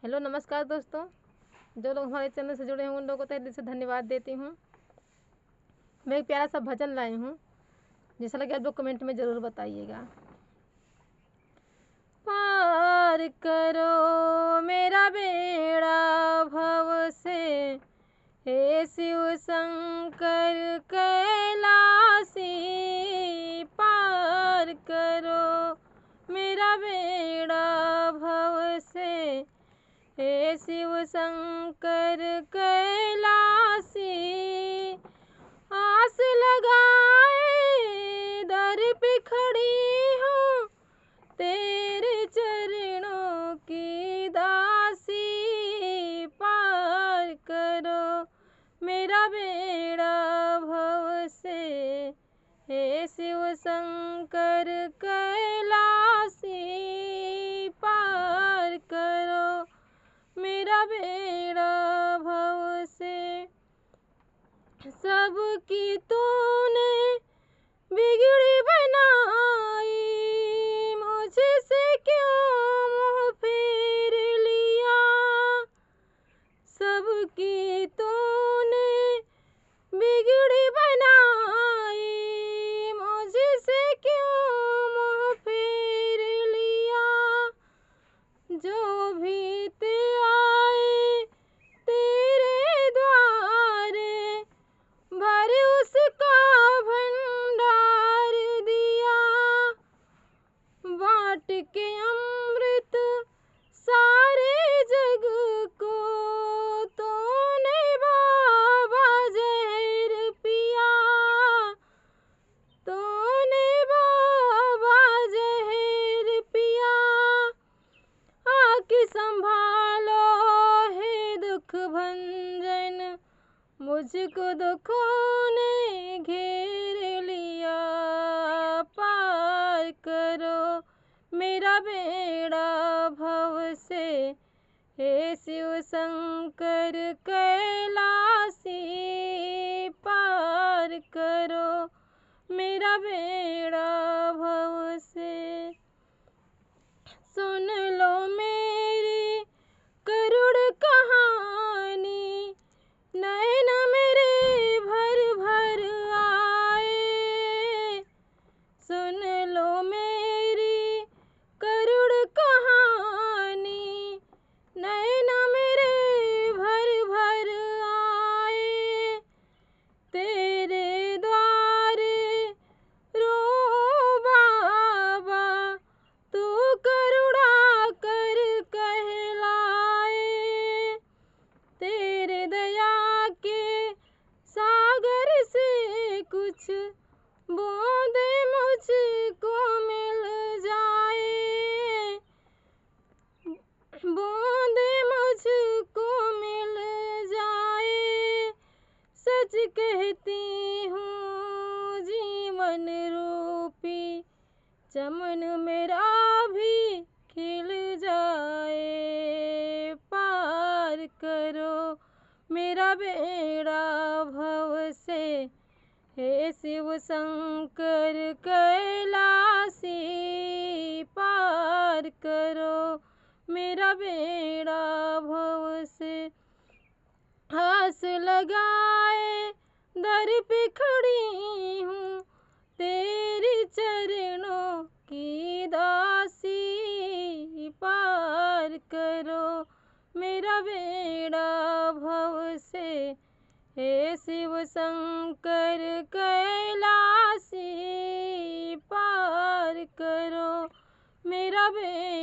Hello नमस्कार दोस्तों, जो लोग हमारे चैनल से जुड़े हैं उन लोगों को तहे दिल से धन्यवाद देती हूँ। मैं एक प्यारा सा भजन लाई हूँ, जैसा लगे आप लोग कमेंट में ज़रूर बताइएगा। पार करो मेरा बेड़ा भव से, हे शिव शंकर कैलासी। पार करो मेरा बेड़ा भव से, हे शिव शंकर कैलासी। आस लगाए दर पे खड़ी हूँ, तेरे चरणों की दासी। पार करो मेरा बेड़ा भव से, हे शिव शंकर कैलासी। पार करो मेरा बेड़ा भव से। सबकी तूने बिगड़ी बनाई, मुझसे क्यों मुँह फेर लिया। सबकी तूने बिगड़ी बनाई, मुझसे क्यों मुँह फेर लिया। जो भी ते आए तेरे द्वारे, भर उसका भंडार दिया। बाँट के अमृत सारे जग को, तूने बाबा जहर पिया। तूने बाबा जहर पिया। आके संभालो हे दुख भंजन, मुझको दुखों ने घेर लिया। पार करो मेरा बेड़ा भव से, हे शिव शंकर कैलासी। पार करो मेरा बेड़ा भव से। सुन लो मेरी करुण कहानी, नैन मेरे भर भर आए। सुन लो मेरी करुण कहानी, नैन मेरे भर भर आए। तेरे द्वारे रो बाबा, तू करुणा कर कहलाए। तेरे दया के सागर से कुछ बूंदे मुझको मिल जाए। बूंदे मुझको मिल जाए। सच कहती हूँ जीवन रूपी चमन मेरा भी खिल जाए। पार करो मेरा बेड़ा भव से, हे शिव शंकर कैलासी। पार करो मेरा बेड़ा भव से। आस लगाए दर पे खड़ी हूँ, तेरी चरणों की दासी। पार करो मेरा बेड़ा भव से, हे शिव शंकर कैलासी। पार करो मेरा बेड़ा